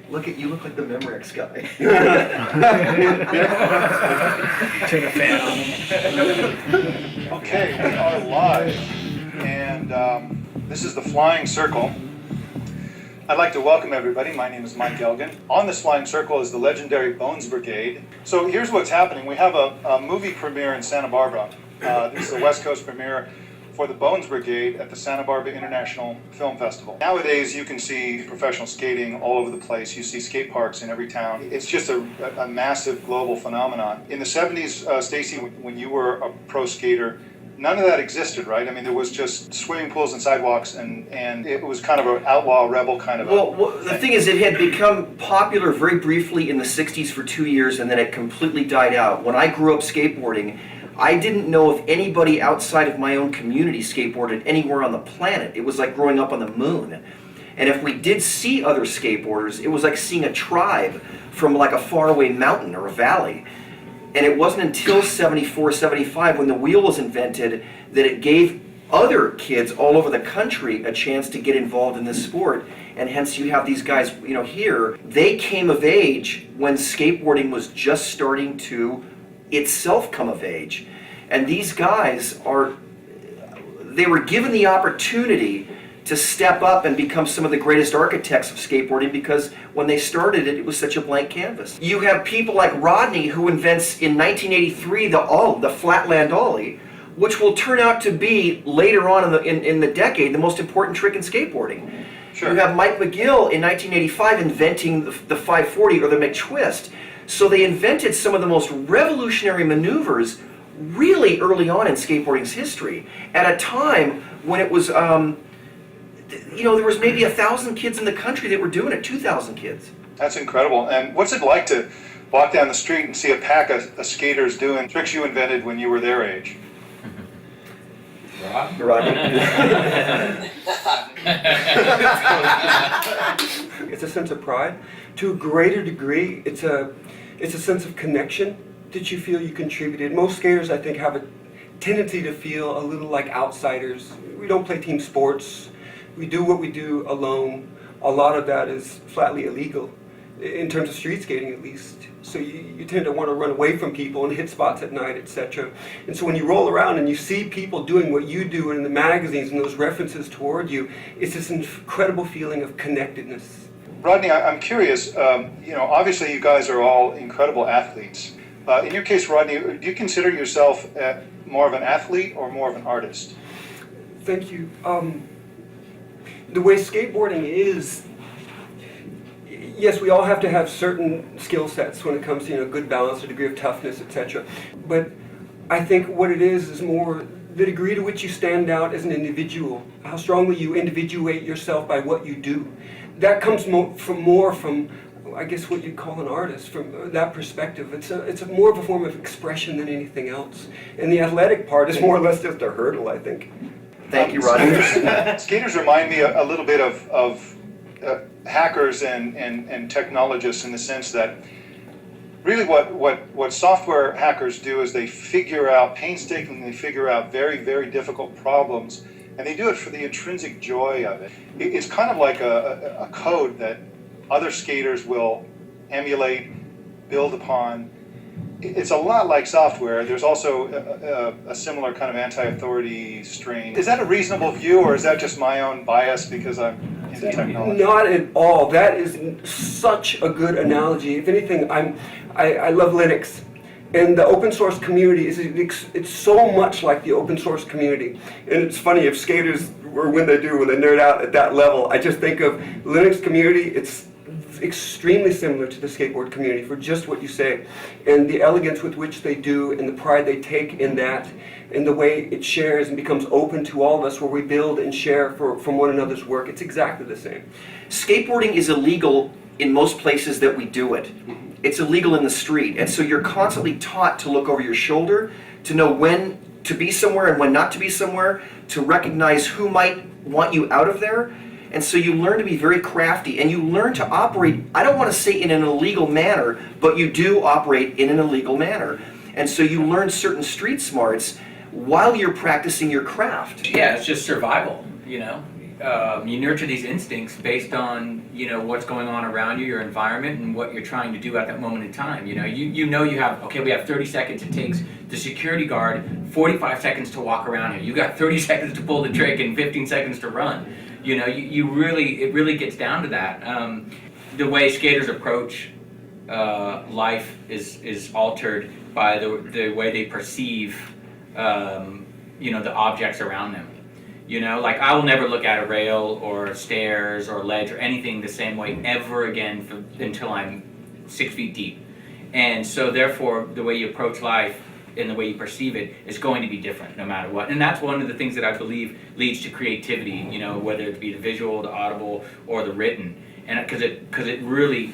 Look at you, look like the Memorex guy. Turn a fan on him. Okay, we are live, and this is the Flying Circle. I'd like to welcome everybody. My name is Mike Elgan. On this Flying Circle is the legendary Bones Brigade. So here's what's happening. We have a movie premiere in Santa Barbara. This is a West Coast premiere for the Bones Brigade at the Santa Barbara International Film Festival. Nowadays you can see professional skating all over the place. You see skate parks in every town. It's just a massive global phenomenon. In the 70s, Stacy, when you were a pro skater, none of that existed, right? I mean, there was just swimming pools and sidewalks, and it was kind of an outlaw rebel kind of Well, the thing is, it had become popular very briefly in the 60s for 2 years, and then it completely died out. When I grew up skateboarding, I didn't know if anybody outside of my own community skateboarded anywhere on the planet. It was like growing up on the moon. And if we did see other skateboarders, it was like seeing a tribe from like a faraway mountain or a valley. And it wasn't until 74, 75 when the wheel was invented that it gave other kids all over the country a chance to get involved in this sport. And hence you have these guys, you know, here. They came of age when skateboarding was just starting to itself come of age. And these guys they were given the opportunity to step up and become some of the greatest architects of skateboarding, because when they started it, it was such a blank canvas. You have people like Rodney, who invents in 1983 the Flatland Ollie, which will turn out to be later on in the decade the most important trick in skateboarding. Sure. You have Mike McGill in 1985 inventing the 540 or the McTwist. So they invented some of the most revolutionary maneuvers really early on in skateboarding's history, at a time when it was, you know, there was maybe 1,000 kids in the country that were doing it, 2,000 kids. That's incredible. And what's it like to walk down the street and see a pack of skaters doing tricks you invented when you were their age? Rodney? It's a sense of pride. To a greater degree, it's a sense of connection that you feel you contributed. Most skaters, I think, have a tendency to feel a little like outsiders. We don't play team sports. We do what we do alone. A lot of that is flatly illegal, in terms of street skating at least. So you tend to want to run away from people and hit spots at night, etc. And so when you roll around and you see people doing what you do in the magazines and those references toward you, it's this incredible feeling of connectedness. Rodney, I'm curious, you know, obviously you guys are all incredible athletes. In your case, Rodney, do you consider yourself more of an athlete or more of an artist? Thank you. The way skateboarding is, yes, we all have to have certain skill sets when it comes to, you know, good balance, a degree of toughness, etc. But I think what it is more the degree to which you stand out as an individual, how strongly you individuate yourself by what you do. That comes more from I guess what you'd call an artist from that perspective. It's more of a form of expression than anything else. And the athletic part is more or less just a hurdle, I think. Thank you, Rodney. Skaters remind me a little bit of hackers and technologists, in the sense that really what software hackers do is they painstakingly figure out very, very difficult problems, and they do it for the intrinsic joy of it. It's kind of like a code that other skaters will emulate, build upon. It's a lot like software. There's also a similar kind of anti-authority strain. Is that a reasonable view, or is that just my own bias because I'm into technology? Not at all. That is such a good analogy. If anything, I love Linux. And the open source community it's so much like the open source community. And it's funny, if skaters, or when they nerd out at that level, I just think of Linux community, extremely similar to the skateboard community for just what you say, and the elegance with which they do and the pride they take in that, and the way it shares and becomes open to all of us, where we build and share from one another's work. It's exactly the same. Skateboarding is illegal in most places that we do it. It's illegal in the street, and so you're constantly taught to look over your shoulder, to know when to be somewhere and when not to be somewhere, to recognize who might want you out of there. And so you learn to be very crafty, and you learn to operate, I don't want to say in an illegal manner, but you do operate in an illegal manner. And so you learn certain street smarts while you're practicing your craft. Yeah, it's just survival, you know. You nurture these instincts based on, you know, what's going on around you, your environment, and what you're trying to do at that moment in time. You know, you have, okay, we have 30 seconds. It takes the security guard 45 seconds to walk around here. You got 30 seconds to pull the trick and 15 seconons to run. You know, it really gets down to that. The way skaters approach life is altered by the way they perceive, you know, the objects around them. You know, like I will never look at a rail or stairs or ledge or anything the same way ever again until I'm 6 feet deep. And so therefore, the way you approach life and the way you perceive it is going to be different no matter what. And that's one of the things that I believe leads to creativity, you know, whether it be the visual, the audible, or the written. And because it really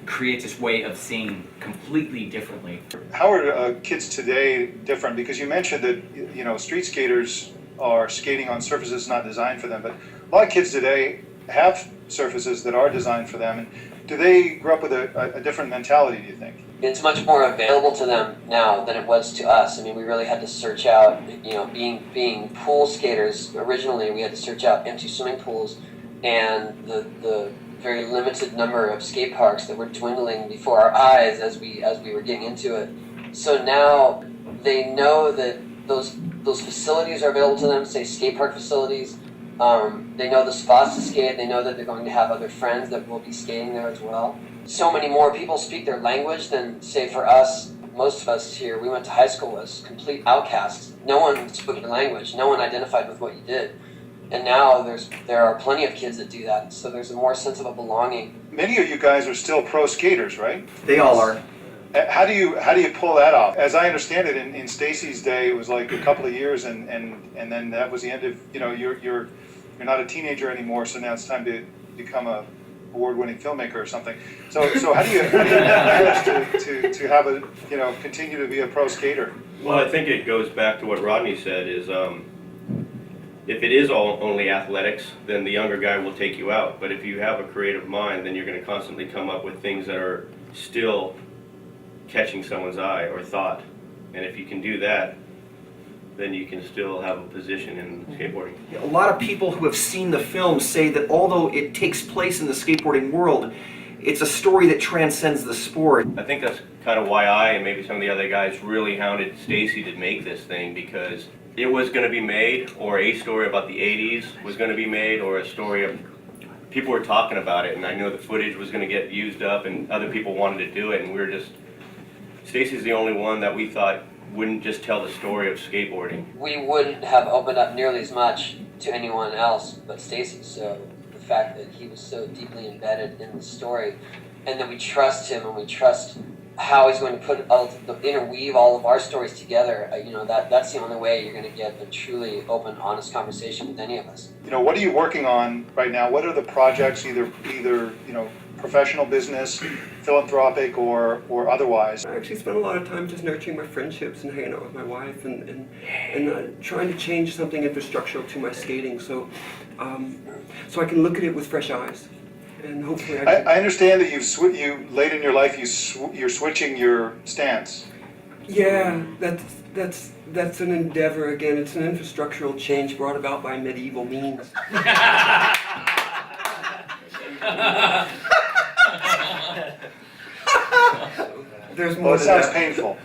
creates this way of seeing completely differently. How are kids today different? Because you mentioned that, you know, street skaters are skating on surfaces not designed for them, but a lot of kids today have surfaces that are designed for them. And do they grow up with a different mentality, do you think? It's much more available to them now than it was to us. I mean, we really had to search out, you know, being pool skaters, originally we had to search out empty swimming pools and the very limited number of skate parks that were dwindling before our eyes as we were getting into it. So now they know that those facilities are available to them, say skate park facilities. They know the spots to skate. They know that they're going to have other friends that will be skating there as well. So many more people speak their language than, say, for us, most of us here, we went to high school as complete outcasts. No one spoke your language. No one identified with what you did. And now there are plenty of kids that do that. So there's a more sense of a belonging. Many of you guys are still pro skaters, right? They all are. How do you pull that off? As I understand it, in Stacy's day, it was like a couple of years, and then that was the end of, you know, you're not a teenager anymore, so now it's time to become a award-winning filmmaker or something. So how do you manage to have a, you know, continue to be a pro skater? Well, I think it goes back to what Rodney said, is if it is only athletics, then the younger guy will take you out. But if you have a creative mind, then you're going to constantly come up with things that are still catching someone's eye or thought. And if you can do that, then you can still have a position in skateboarding. A lot of people who have seen the film say that although it takes place in the skateboarding world, it's a story that transcends the sport. I think that's kind of why I and maybe some of the other guys really hounded Stacy to make this thing, because it was going to be made, or a story about the 80s was going to be made, or a story of people were talking about it, and I know the footage was going to get used up and other people wanted to do it, and we were just, Stacy's the only one that we thought wouldn't just tell the story of skateboarding. We wouldn't have opened up nearly as much to anyone else but Stacy, so the fact that he was so deeply embedded in the story, and that we trust him and we trust how he's going to interweave all of our stories together, you know, that's the only way you're going to get a truly open, honest conversation with any of us. You know, what are you working on right now? What are the projects, either you know, professional business, philanthropic, or otherwise? I actually spent a lot of time just nurturing my friendships and hanging out with my wife and trying to change something infrastructural to my skating, so I can look at it with fresh eyes. And hopefully I understand that you late in your life you're switching your stance. Yeah, that's an endeavor again. It's an infrastructural change brought about by medieval means. There's more. Well, it sounds painful.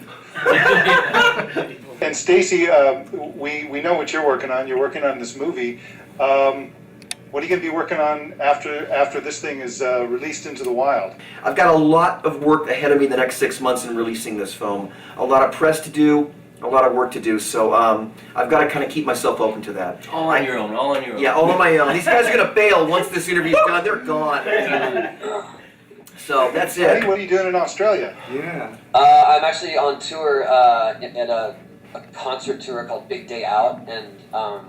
And Stacy, we know what you're working on. You're working on this movie. What are you going to be working on after this thing is released into the wild? I've got a lot of work ahead of me in the next 6 months in releasing this film. A lot of press to do, a lot of work to do. So I've got to kind of keep myself open to that. All on your own, all on your own. Yeah, all on my own. These guys are gonna bail once this interview's done. They're gone. So that's Hey, it. what are you doing in Australia? Yeah. I'm actually on tour at a concert tour called Big Day Out, and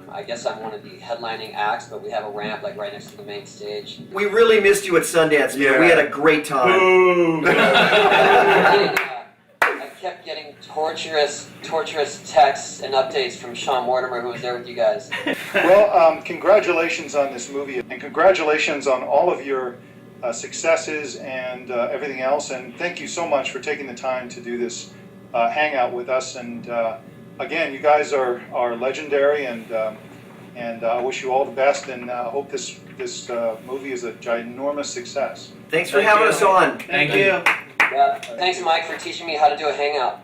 I guess I'm one of the headlining acts, but we have a ramp like right next to the main stage. We really missed you at Sundance, man. Yeah. We had a great time. Boom. I kept getting torturous texts and updates from Sean Mortimer, who was there with you guys. Well, congratulations on this movie, and congratulations on all of your successes and everything else. And thank you so much for taking the time to do this hangout with us. And again, you guys are legendary, and I wish you all the best. And I hope this movie is a ginormous success. Thanks for having us on. Thank you. Yeah, thanks, Mike, for teaching me how to do a hangout.